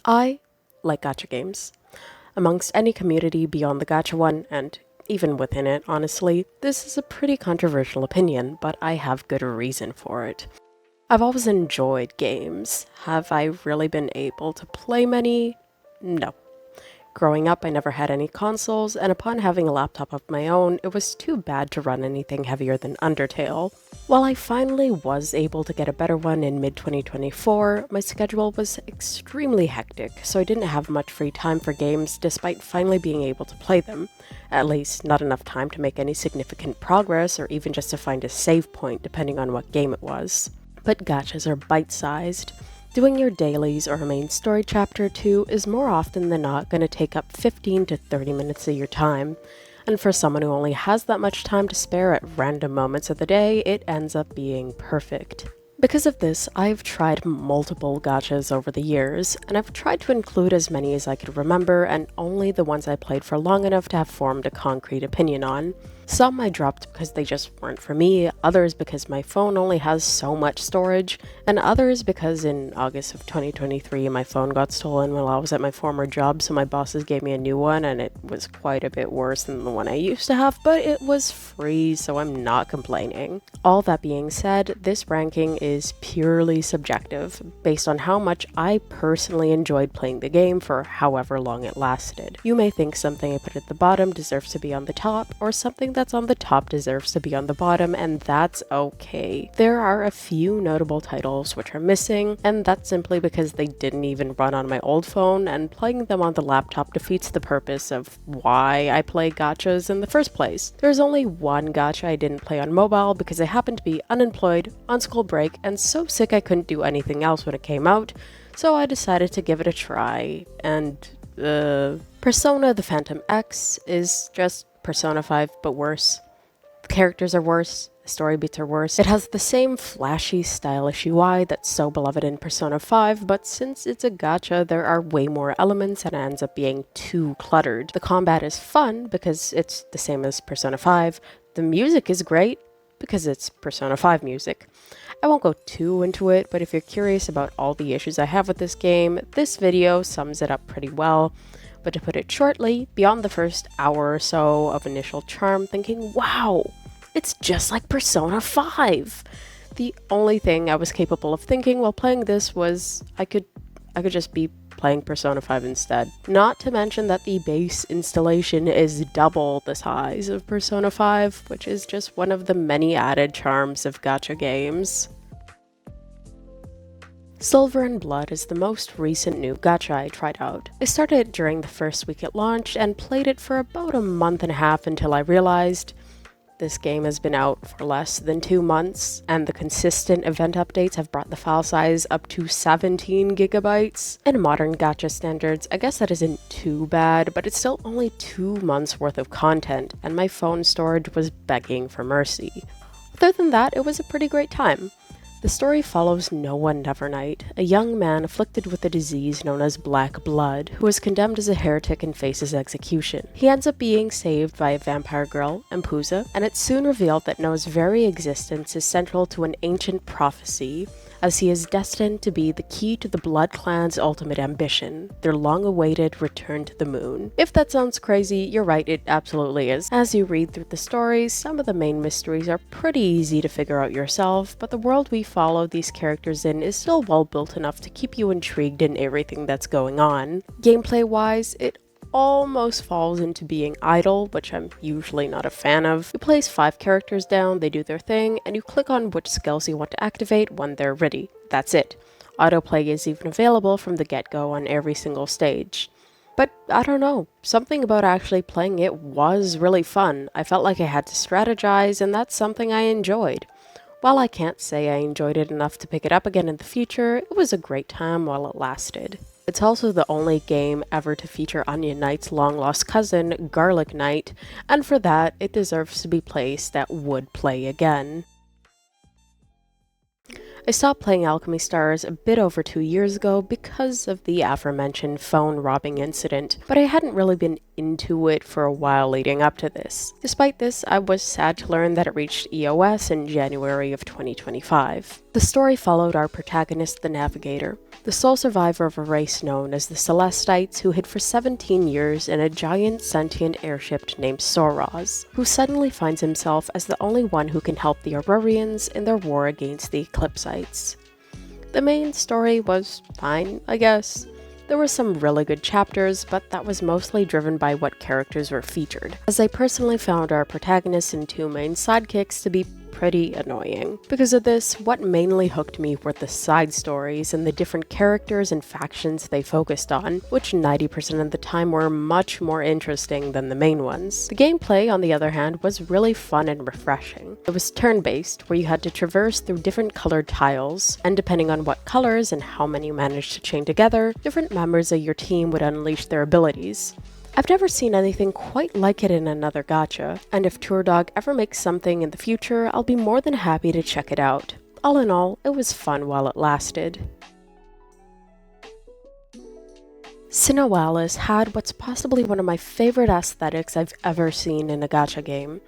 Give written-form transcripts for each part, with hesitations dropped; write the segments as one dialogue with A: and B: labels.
A: I like gacha games. Amongst any community beyond the gacha one, and even within it, honestly, this is a pretty controversial opinion, but I have good reason for it. I've always enjoyed games. Have I really been able to play many? No. Growing up, I never had any consoles, and upon having a laptop of my own, it was too bad to run anything heavier than Undertale. While I finally was able to get a better one in mid-2024, my schedule was extremely hectic, so I didn't have much free time for games despite finally being able to play them. At least, not enough time to make any significant progress or even just to find a save point depending on what game it was. But gachas are bite-sized. Doing your dailies or a main story chapter or two is more often than not going to take up 15 to 30 minutes of your time. And for someone who only has that much time to spare at random moments of the day, it ends up being perfect. Because of this, I've tried multiple gachas over the years, and I've tried to include as many as I could remember, and only the ones I played for long enough to have formed a concrete opinion on. Some I dropped because they just weren't for me, others because my phone only has so much storage, and others because in August of 2023 my phone got stolen while I was at my former job, so my bosses gave me a new one, and it was quite a bit worse than the one I used to have, but it was free, so I'm not complaining. All that being said, this ranking is purely subjective, based on how much I personally enjoyed playing the game for however long it lasted. You may think something I put at the bottom deserves to be on the top, or something that's on the top deserves to be on the bottom, and that's okay. There are a few notable titles which are missing, and that's simply because they didn't even run on my old phone, and playing them on the laptop defeats the purpose of why I play gachas in the first place. There's only one gacha I didn't play on mobile because I happened to be unemployed, on school break, and so sick I couldn't do anything else when it came out, so I decided to give it a try, and Persona the Phantom X is just Persona 5, but worse. The characters are worse, the story beats are worse. It has the same flashy, stylish UI that's so beloved in Persona 5, but since it's a gacha, there are way more elements and it ends up being too cluttered. The combat is fun because it's the same as Persona 5. The music is great because it's Persona 5 music. I won't go too into it, but if you're curious about all the issues I have with this game, this video sums it up pretty well. But to put it shortly, beyond the first hour or so of initial charm, thinking, wow, it's just like Persona 5. The only thing I was capable of thinking while playing this was I could just be playing Persona 5 instead. Not to mention that the base installation is double the size of Persona 5, which is just one of the many added charms of gacha games. Silver and Blood is the most recent new gacha I tried out. I started it during the first week it launched and played it for about a month and a half until I realized this game has been out for less than 2 months, and the consistent event updates have brought the file size up to 17 gigabytes. In modern gacha standards, I guess that isn't too bad, but it's still only 2 months worth of content, and my phone storage was begging for mercy. Other than that, it was a pretty great time. The story follows Noah Nevernight, a young man afflicted with a disease known as Black Blood, who is condemned as a heretic and faces execution. He ends up being saved by a vampire girl, Empusa, and it's soon revealed that Noah's very existence is central to an ancient prophecy, as he is destined to be the key to the Blood Clan's ultimate ambition, their long-awaited return to the moon. If that sounds crazy, you're right, it absolutely is. As you read through the stories, some of the main mysteries are pretty easy to figure out yourself, but the world we follow these characters in is still well built enough to keep you intrigued in everything that's going on. Gameplay-wise, it almost falls into being idle, which I'm usually not a fan of. You place 5 characters down, they do their thing, and you click on which skills you want to activate when they're ready. That's it. Autoplay is even available from the get-go on every single stage. But I don't know, something about actually playing it was really fun. I felt like I had to strategize, and that's something I enjoyed. While I can't say I enjoyed it enough to pick it up again in the future, it was a great time while it lasted. It's also the only game ever to feature Onion Knight's long-lost cousin, Garlic Knight, and for that, it deserves to be placed at would play again. I stopped playing Alchemy Stars a bit over 2 years ago because of the aforementioned phone robbing incident, but I hadn't really been into it for a while leading up to this. Despite this, I was sad to learn that it reached EOS in January of 2025. The story followed our protagonist, the Navigator. The the sole survivor of a race known as the Celestites who hid for 17 years in a giant sentient airship named Soraz, who suddenly finds himself as the only one who can help the Aurorians in their war against the Eclipsites. The main story was fine, I guess. There were some really good chapters, but that was mostly driven by what characters were featured, as I personally found our protagonists and two main sidekicks to be pretty annoying. Because of this, what mainly hooked me were the side stories and the different characters and factions they focused on, which 90% of the time were much more interesting than the main ones. The gameplay, on the other hand, was really fun and refreshing. It was turn-based, where you had to traverse through different colored tiles, and depending on what colors and how many you managed to chain together, different members of your team would unleash their abilities. I've never seen anything quite like it in another gacha, and if Tourdog ever makes something in the future, I'll be more than happy to check it out. All in all, it was fun while it lasted. Sinowalis had what's possibly one of my favorite aesthetics I've ever seen in a gacha game.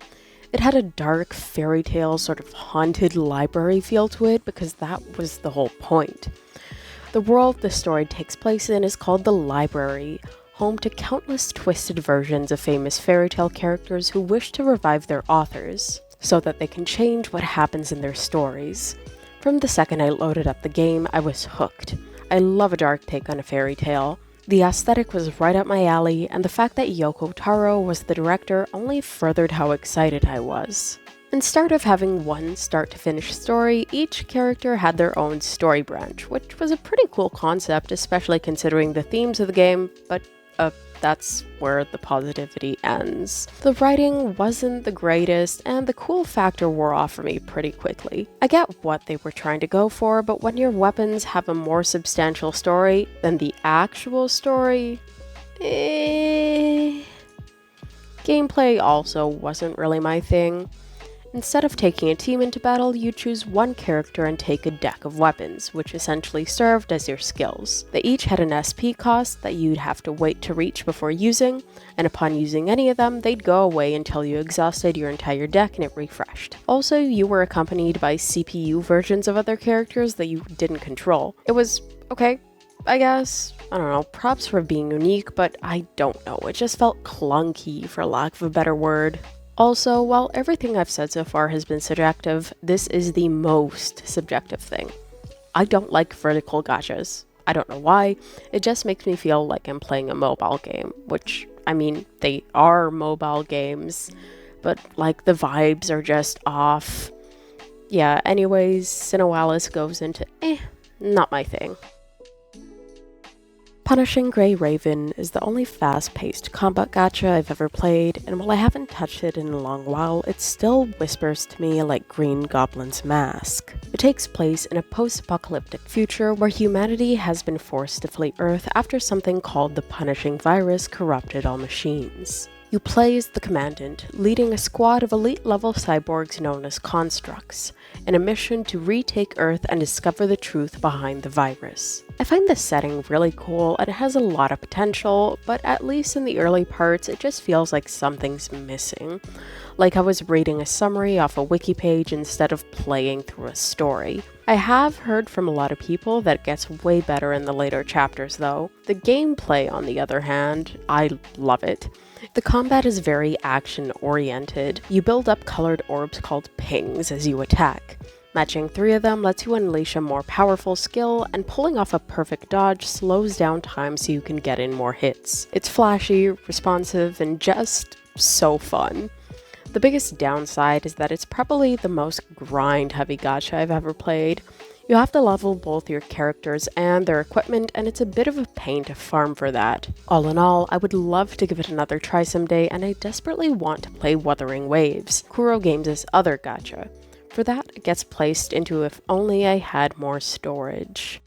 A: It had a dark, fairy tale, sort of haunted library feel to it because that was the whole point. The world the story takes place in is called the Library, home to countless twisted versions of famous fairy tale characters who wish to revive their authors, so that they can change what happens in their stories. From the second I loaded up the game, I was hooked. I love a dark take on a fairy tale. The aesthetic was right up my alley, and the fact that Yoko Taro was the director only furthered how excited I was. Instead of having one start-to-finish story, each character had their own story branch, which was a pretty cool concept, especially considering the themes of the game, but that's where the positivity ends. The writing wasn't the greatest, and the cool factor wore off for me pretty quickly. I get what they were trying to go for, but when your weapons have a more substantial story than the actual story, Gameplay also wasn't really my thing. Instead of taking a team into battle, you choose one character and take a deck of weapons, which essentially served as your skills. They each had an SP cost that you'd have to wait to reach before using, and upon using any of them, they'd go away until you exhausted your entire deck and it refreshed. Also, you were accompanied by CPU versions of other characters that you didn't control. It was okay, I guess. I don't know, props for being unique, but I don't know, it just felt clunky, for lack of a better word. Also, while everything I've said so far has been subjective, this is the most subjective thing. I don't like vertical gachas. I don't know why, it just makes me feel like I'm playing a mobile game, which, I mean, they are mobile games, but like the vibes are just off. Yeah, anyways, Sinowalis goes into not my thing. Punishing Grey Raven is the only fast-paced combat gacha I've ever played, and while I haven't touched it in a long while, it still whispers to me like Green Goblin's Mask. It takes place in a post-apocalyptic future where humanity has been forced to flee Earth after something called the Punishing Virus corrupted all machines. You play as the Commandant, leading a squad of elite-level cyborgs known as Constructs, in a mission to retake Earth and discover the truth behind the virus. I find the setting really cool and it has a lot of potential, but at least in the early parts it just feels like something's missing. Like I was reading a summary off a wiki page instead of playing through a story. I have heard from a lot of people that it gets way better in the later chapters though. The gameplay, on the other hand, I love it. The combat is very action-oriented. You build up colored orbs called pings as you attack. Matching 3 of them lets you unleash a more powerful skill, and pulling off a perfect dodge slows down time so you can get in more hits. It's flashy, responsive, and just so fun. The biggest downside is that it's probably the most grind-heavy gacha I've ever played. You have to level both your characters and their equipment, and it's a bit of a pain to farm for that. All in all, I would love to give it another try someday, and I desperately want to play Wuthering Waves, Kuro Games' other gacha. For that, it gets placed into If Only I Had More Storage.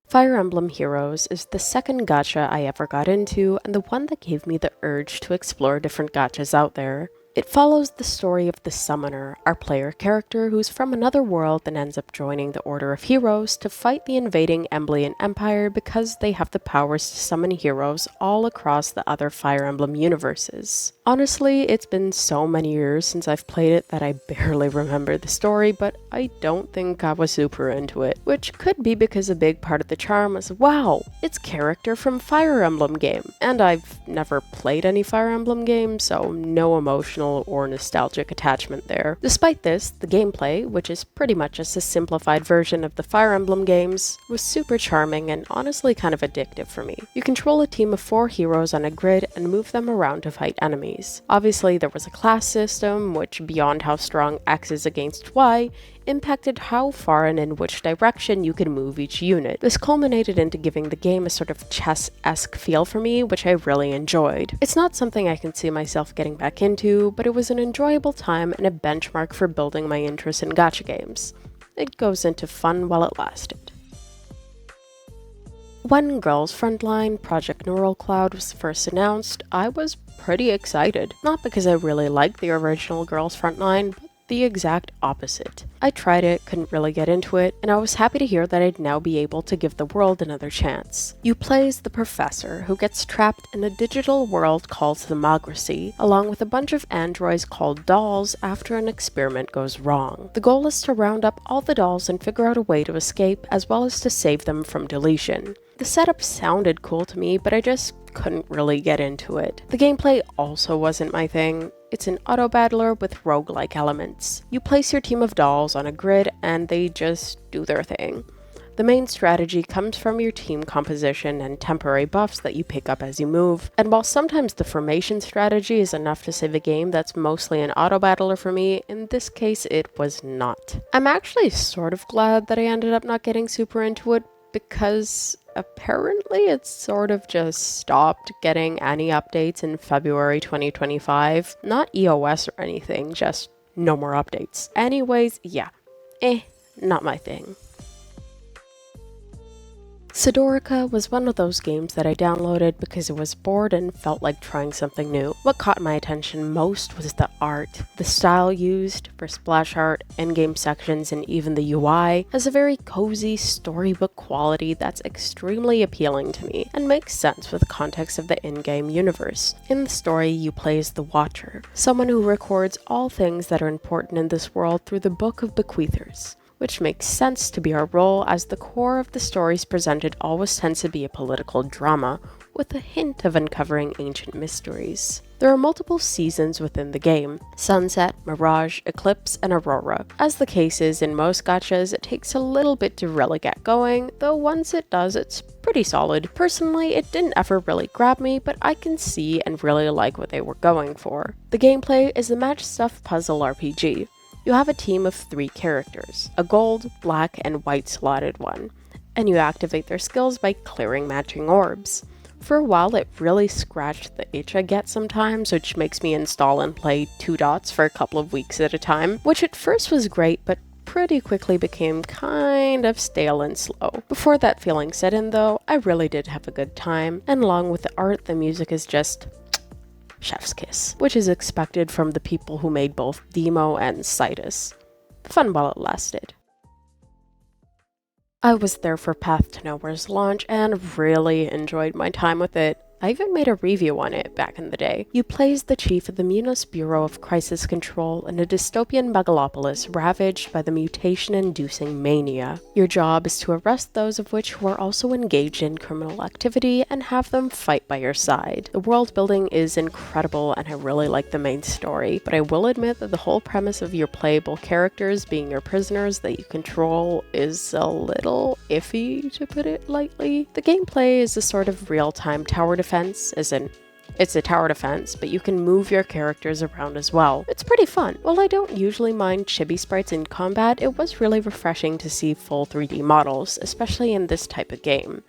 A: Fire Emblem Heroes is the second gacha I ever got into, and the one that gave me the urge to explore different gachas out there. It follows the story of the Summoner, our player character who's from another world and ends up joining the Order of Heroes to fight the invading Emblean Empire because they have the powers to summon heroes all across the other Fire Emblem universes. Honestly, it's been so many years since I've played it that I barely remember the story, but I don't think I was super into it, which could be because a big part of the charm was, wow, it's character from Fire Emblem game, and I've never played any Fire Emblem games, so no emotional or nostalgic attachment there. Despite this, the gameplay, which is pretty much just a simplified version of the Fire Emblem games, was super charming and honestly kind of addictive for me. You control a team of 4 heroes on a grid and move them around to fight enemies. Obviously, there was a class system, which beyond how strong X is against Y, impacted how far and in which direction you could move each unit. This culminated into giving the game a sort of chess-esque feel for me, which I really enjoyed. It's not something I can see myself getting back into, but it was an enjoyable time and a benchmark for building my interest in gacha games. It goes into fun while it lasted. When Girls Frontline Project Neural Cloud was first announced, I was pretty excited. Not because I really liked the original Girls Frontline, but the exact opposite. I tried it, couldn't really get into it, and I was happy to hear that I'd now be able to give the world another chance. You play as the professor, who gets trapped in a digital world called Democracy, along with a bunch of androids called dolls after an experiment goes wrong. The goal is to round up all the dolls and figure out a way to escape, as well as to save them from deletion. The setup sounded cool to me, but I just couldn't really get into it. The gameplay also wasn't my thing. It's an auto-battler with roguelike elements. You place your team of dolls on a grid and they just do their thing. The main strategy comes from your team composition and temporary buffs that you pick up as you move, and while sometimes the formation strategy is enough to save a game that's mostly an auto-battler for me, in this case it was not. I'm actually sort of glad that I ended up not getting super into it, because apparently it's sort of just stopped getting any updates in February 2025. Not EOS or anything, just no more updates. Anyways, yeah, not my thing. Sidorica was one of those games that I downloaded because it was bored and felt like trying something new. What caught my attention most was the art. The style used for splash art, in-game sections, and even the UI has a very cozy storybook quality that's extremely appealing to me and makes sense with the context of the in-game universe. In the story, you play as the Watcher, someone who records all things that are important in this world through the Book of Bequeathers, which makes sense to be our role as the core of the stories presented always tends to be a political drama, with a hint of uncovering ancient mysteries. There are multiple seasons within the game: Sunset, Mirage, Eclipse, and Aurora. As the case is in most gachas, it takes a little bit to really get going, though once it does, it's pretty solid. Personally, it didn't ever really grab me, but I can see and really like what they were going for. The gameplay is a match stuff puzzle RPG. You have a team of 3 characters, a gold, black, and white slotted one, and you activate their skills by clearing matching orbs. For a while, it really scratched the itch I get sometimes, which makes me install and play 2 dots for a couple of weeks at a time, which at first was great, but pretty quickly became kind of stale and slow. Before that feeling set in though, I really did have a good time, and along with the art, the music is just chef's kiss, which is expected from the people who made both Demo and Citus. Fun while it lasted. I was there for Path to Nowhere's launch and really enjoyed my time with it. I even made a review on it back in the day. You play as the chief of the Munos Bureau of Crisis Control in a dystopian megalopolis ravaged by the mutation-inducing mania. Your job is to arrest those of which who are also engaged in criminal activity and have them fight by your side. The world building is incredible and I really like the main story, but I will admit that the whole premise of your playable characters being your prisoners that you control is a little iffy, to put it lightly. The gameplay is a sort of real-time tower defense, as in, it's a tower defense, but you can move your characters around as well. It's pretty fun. While I don't usually mind chibi sprites in combat, it was really refreshing to see full 3D models, especially in this type of game.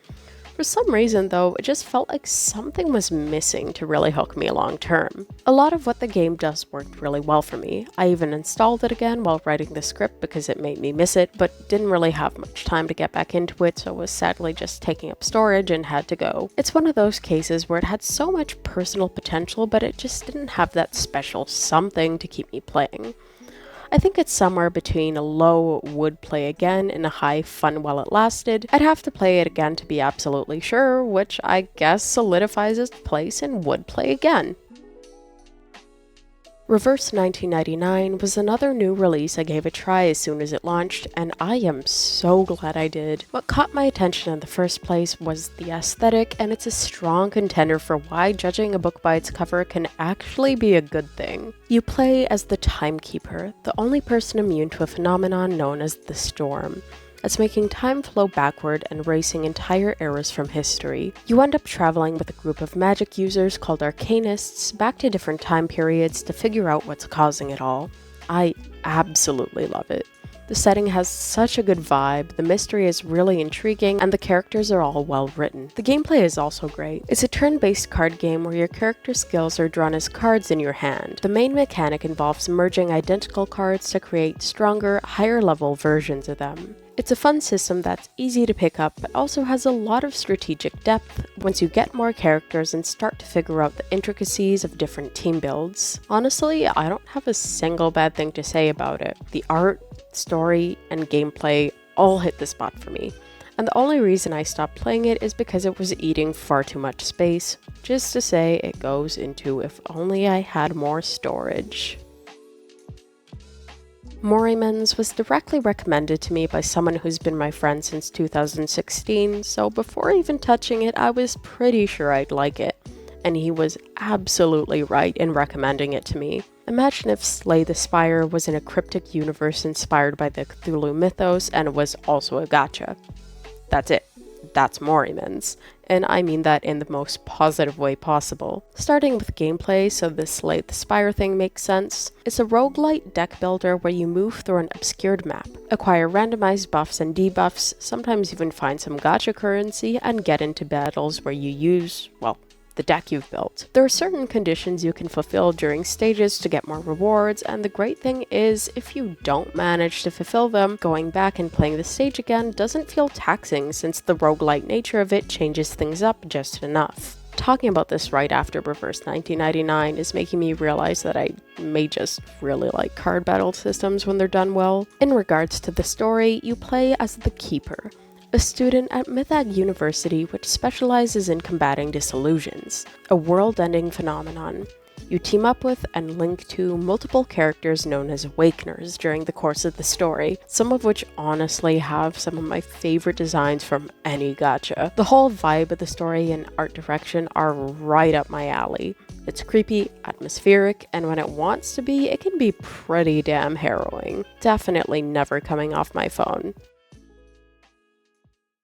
A: For some reason though, it just felt like something was missing to really hook me long term. A lot of what the game does worked really well for me. I even installed it again while writing the script because it made me miss it, but didn't really have much time to get back into it, so it was sadly just taking up storage and had to go. It's one of those cases where it had so much personal potential, but it just didn't have that special something to keep me playing. I think it's somewhere between a low would play again and a high fun while it lasted. I'd have to play it again to be absolutely sure, which I guess solidifies its place in would play again. Reverse 1999 was another new release I gave a try as soon as it launched, and I am so glad I did. What caught my attention in the first place was the aesthetic, and it's a strong contender for why judging a book by its cover can actually be a good thing. You play as the Timekeeper, the only person immune to a phenomenon known as the Storm. It's making time flow backward and erasing entire eras from history. You end up traveling with a group of magic users called Arcanists back to different time periods to figure out what's causing it all. I absolutely love it. The setting has such a good vibe, the mystery is really intriguing, and the characters are all well written. The gameplay is also great. It's a turn-based card game where your character skills are drawn as cards in your hand. The main mechanic involves merging identical cards to create stronger, higher-level versions of them. It's a fun system that's easy to pick up, but also has a lot of strategic depth once you get more characters and start to figure out the intricacies of different team builds. Honestly, I don't have a single bad thing to say about it. The art, story, and gameplay all hit the spot for me. And the only reason I stopped playing it is because it was eating far too much space. Just to say, it goes into if only I had more storage. Morimens was directly recommended to me by someone who's been my friend since 2016, so before even touching it, I was pretty sure I'd like it. And he was absolutely right in recommending it to me. Imagine if Slay the Spire was in a cryptic universe inspired by the Cthulhu mythos and it was also a gacha. That's it. That's Morimens. And I mean that in the most positive way possible. Starting with gameplay, so the Slay the Spire thing makes sense. It's a roguelite deck builder where you move through an obscured map, acquire randomized buffs and debuffs, sometimes even find some gacha currency, and get into battles where you use, well, the deck you've built. There are certain conditions you can fulfill during stages to get more rewards, and the great thing is, if you don't manage to fulfill them, going back and playing the stage again doesn't feel taxing since the roguelite nature of it changes things up just enough. Talking about this right after Reverse 1999 is making me realize that I may just really like card battle systems when they're done well. In regards to the story, you play as the Keeper, a student at Mythag University which specializes in combating disillusions, a world-ending phenomenon. You team up with and link to multiple characters known as Awakeners during the course of the story, some of which honestly have some of my favorite designs from any gacha. The whole vibe of the story and art direction are right up my alley. It's creepy, atmospheric, and when it wants to be, it can be pretty damn harrowing. Definitely never coming off my phone.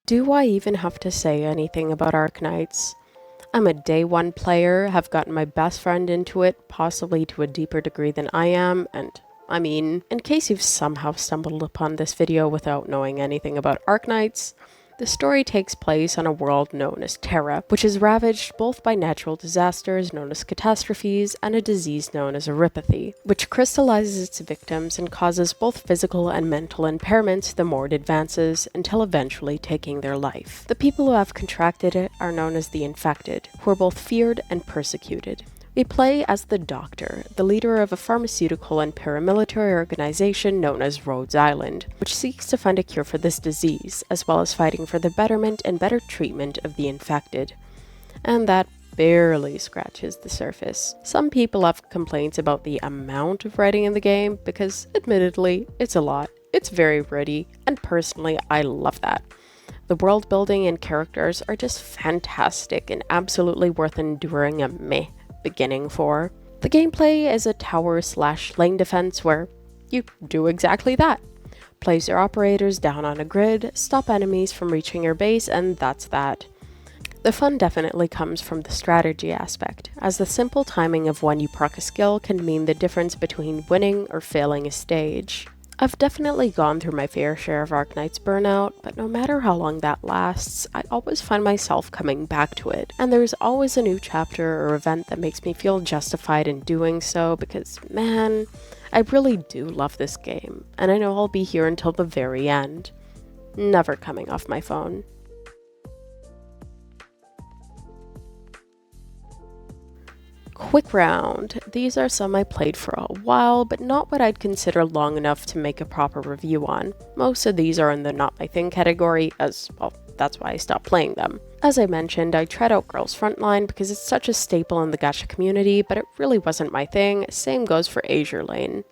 A: Do I even have to say anything about Arknights? I'm a day one player, have gotten my best friend into it, possibly to a deeper degree than I am, and I mean, in case you've somehow stumbled upon this video without knowing anything about Arknights, the story takes place on a world known as Terra, which is ravaged both by natural disasters known as catastrophes and a disease known as erypathy, which crystallizes its victims and causes both physical and mental impairments the more it advances, until eventually taking their life. The people who have contracted it are known as the infected, who are both feared and persecuted. We play as the Doctor, the leader of a pharmaceutical and paramilitary organization known as Rhodes Island, which seeks to find a cure for this disease, as well as fighting for the betterment and better treatment of the infected. And that barely scratches the surface. Some people have complaints about the amount of writing in the game, because admittedly, it's a lot. It's very gritty, and personally, I love that. The world building and characters are just fantastic and absolutely worth enduring a meh beginning for. The gameplay is a tower/lane defense where you do exactly that. Place your operators down on a grid, stop enemies from reaching your base, and that's that. The fun definitely comes from the strategy aspect, as the simple timing of when you proc a skill can mean the difference between winning or failing a stage. I've definitely gone through my fair share of Arknight's burnout, but no matter how long that lasts, I always find myself coming back to it, and there's always a new chapter or event that makes me feel justified in doing so because, man, I really do love this game, and I know I'll be here until the very end. Never coming off my phone. Quick round. These are some I played for a while, but not what I'd consider long enough to make a proper review on. Most of these are in the not my thing category, as, well, that's why I stopped playing them. As I mentioned, I tried out Girls Frontline because it's such a staple in the gacha community, but it really wasn't my thing. Same goes for Azure Lane.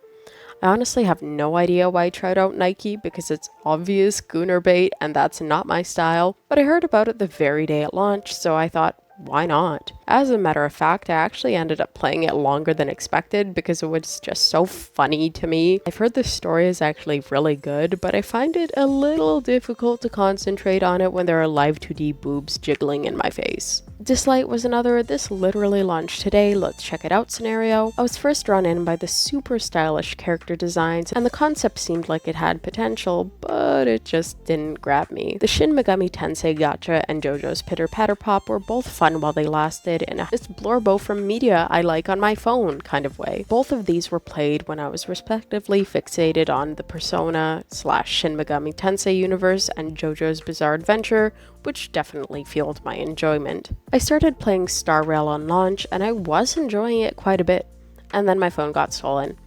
A: I honestly have no idea why I tried out Nike because it's obvious gooner bait and that's not my style, but I heard about it the very day it launched, so I thought, why not? As a matter of fact, I actually ended up playing it longer than expected because it was just so funny to me. I've heard the story is actually really good, but I find it a little difficult to concentrate on it when there are live 2D boobs jiggling in my face. Dislight was another "this literally launched today, let's check it out" scenario. I was first drawn in by the super stylish character designs, and the concept seemed like it had potential, but it just didn't grab me. The Shin Megami Tensei Gacha and JoJo's Pitter Patter Pop were both fun while they lasted, in a "this blurbo from media I like on my phone" kind of way. Both of these were played when I was respectively fixated on the Persona / Shin Megami Tensei universe and JoJo's Bizarre Adventure, which definitely fueled my enjoyment. I started playing Star Rail on launch, and I was enjoying it quite a bit, and then my phone got stolen.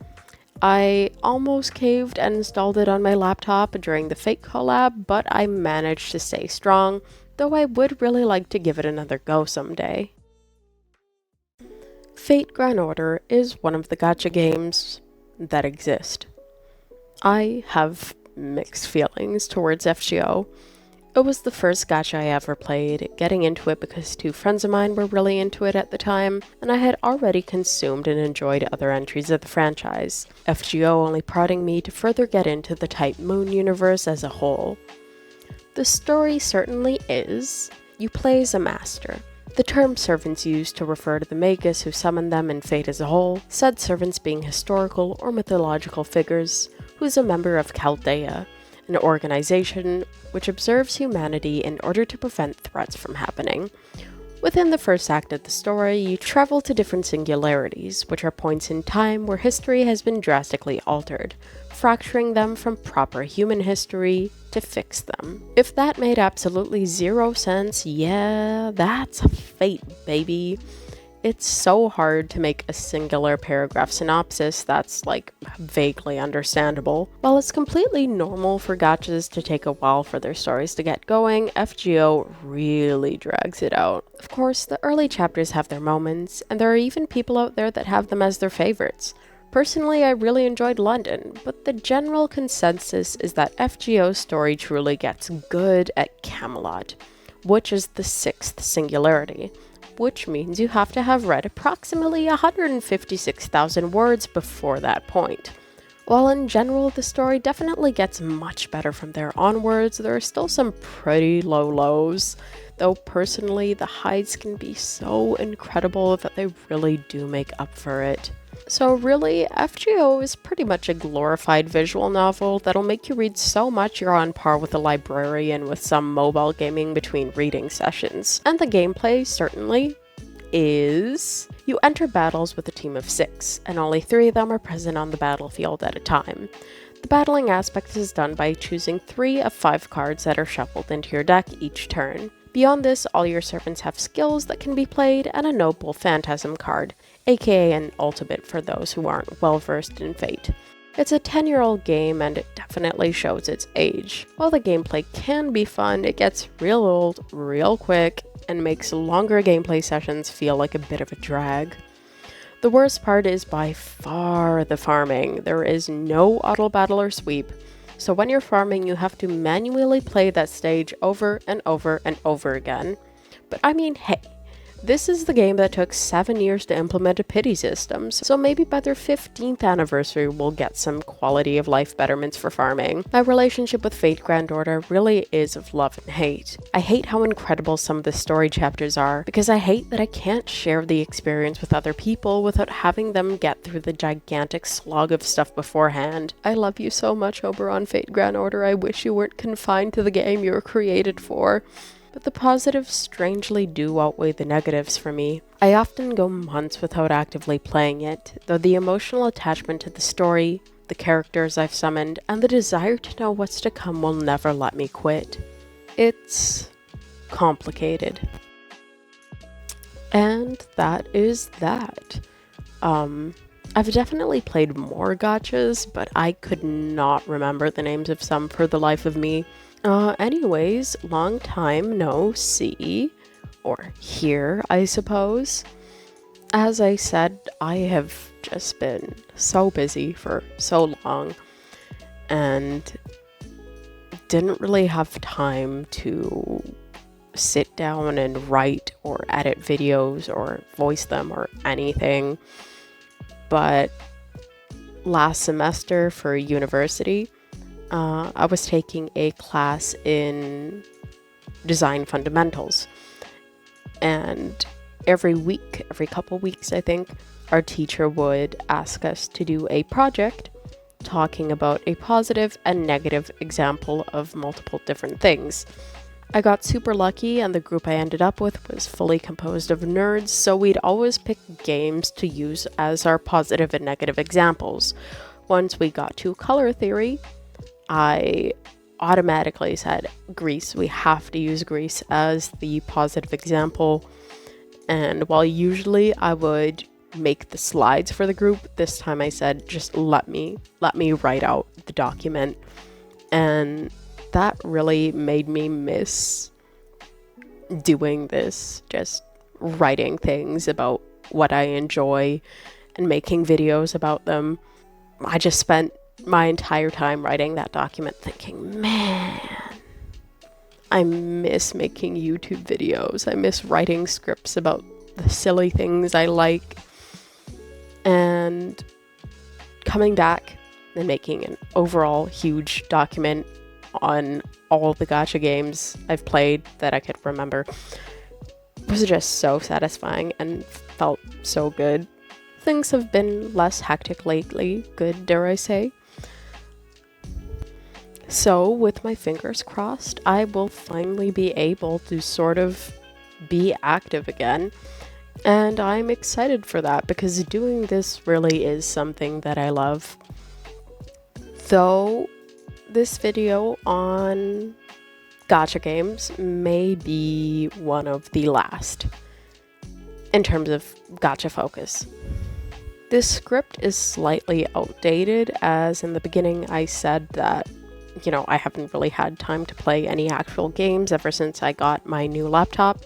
A: I almost caved and installed it on my laptop during the Fate collab, but I managed to stay strong, though I would really like to give it another go someday. Fate Grand Order is one of the gacha games that exist. I have mixed feelings towards FGO. It was the first gacha I ever played, getting into it because two friends of mine were really into it at the time, and I had already consumed and enjoyed other entries of the franchise, FGO only prodding me to further get into the Type Moon universe as a whole. The story certainly is. You play as a master. The term servants used to refer to the magus who summon them in Fate as a whole, said servants being historical or mythological figures, who's a member of Chaldea, an organization which observes humanity in order to prevent threats from happening. Within the first act of the story, you travel to different singularities, which are points in time where history has been drastically altered, fracturing them from proper human history to fix them. If that made absolutely zero sense, yeah, that's Fate, baby. It's so hard to make a singular paragraph synopsis that's, like, vaguely understandable. While it's completely normal for gachas to take a while for their stories to get going, FGO really drags it out. Of course, the early chapters have their moments, and there are even people out there that have them as their favorites. Personally, I really enjoyed London, but the general consensus is that FGO's story truly gets good at Camelot, which is the 6th singularity, which means you have to have read approximately 156,000 words before that point. While in general the story definitely gets much better from there onwards, there are still some pretty low lows, though personally the highs can be so incredible that they really do make up for it. So really, FGO is pretty much a glorified visual novel that'll make you read so much you're on par with a librarian with some mobile gaming between reading sessions. And the gameplay certainly is... You enter battles with a team of 6, and only 3 of them are present on the battlefield at a time. The battling aspect is done by choosing 3 of 5 cards that are shuffled into your deck each turn. Beyond this, all your servants have skills that can be played and a noble phantasm card, aka an ultimate for those who aren't well versed in Fate. It's a 10-year-old game and it definitely shows its age. While the gameplay can be fun, it gets real old real quick and makes longer gameplay sessions feel like a bit of a drag. The worst part is by far the farming. There is no auto battle or sweep, so when you're farming you have to manually play that stage over and over and over again. But I mean, hey, This is the game that took 7 years to implement a pity system, so maybe by their 15th anniversary we'll get some quality of life betterments for farming. My relationship with Fate Grand Order really is of love and hate. I hate how incredible some of the story chapters are, because I hate that I can't share the experience with other people without having them get through the gigantic slog of stuff beforehand. I love you so much, Oberon Fate Grand Order. I wish you weren't confined to the game you were created for. But the positives strangely do outweigh the negatives for me. I often go months without actively playing it, though the emotional attachment to the story, the characters I've summoned, and the desire to know what's to come will never let me quit. It's complicated. And that is that. I've definitely played more gachas, but I could not remember the names of some for the life of me. Anyways, long time no see, or hear, I suppose. As I said, I have just been so busy for so long, and didn't really have time to sit down and write or edit videos or voice them or anything. But last semester for university, I was taking a class in design fundamentals, and every couple weeks I think, our teacher would ask us to do a project talking about a positive and negative example of multiple different things. I got super lucky, and the group I ended up with was fully composed of nerds, so we'd always pick games to use as our positive and negative examples. Once we got to color theory, I automatically said Greece. We have to use Greece as the positive example. And while usually I would make the slides for the group, this time I said, just let me write out the document. And that really made me miss doing this, just writing things about what I enjoy and making videos about them. I just spent my entire time writing that document thinking, man, I miss making YouTube videos. I miss writing scripts about the silly things I like. And coming back and making an overall huge document on all the gacha games I've played that I could remember was just so satisfying and felt so good. Things have been less hectic lately, good, dare I say. So, with my fingers crossed, I will finally be able to sort of be active again. And I'm excited for that, because doing this really is something that I love. Though, this video on gacha games may be one of the last in terms of gacha focus. This script is slightly outdated, as in the beginning I said that, I haven't really had time to play any actual games ever since I got my new laptop.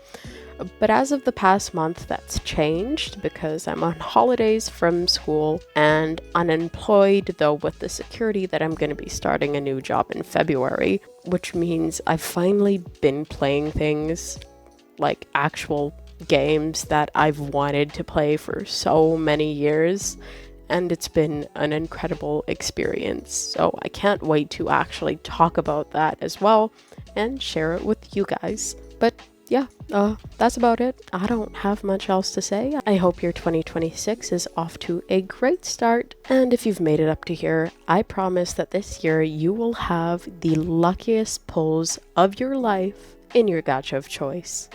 A: But as of the past month, that's changed because I'm on holidays from school and unemployed, though with the security that I'm going to be starting a new job in February, which means I've finally been playing things like actual games that I've wanted to play for so many years. And it's been an incredible experience. So I can't wait to actually talk about that as well and share it with you guys. But yeah, that's about it. I don't have much else to say. I hope your 2026 is off to a great start. And if you've made it up to here, I promise that this year you will have the luckiest pulls of your life in your gacha of choice.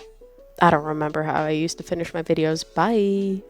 A: I don't remember how I used to finish my videos. Bye!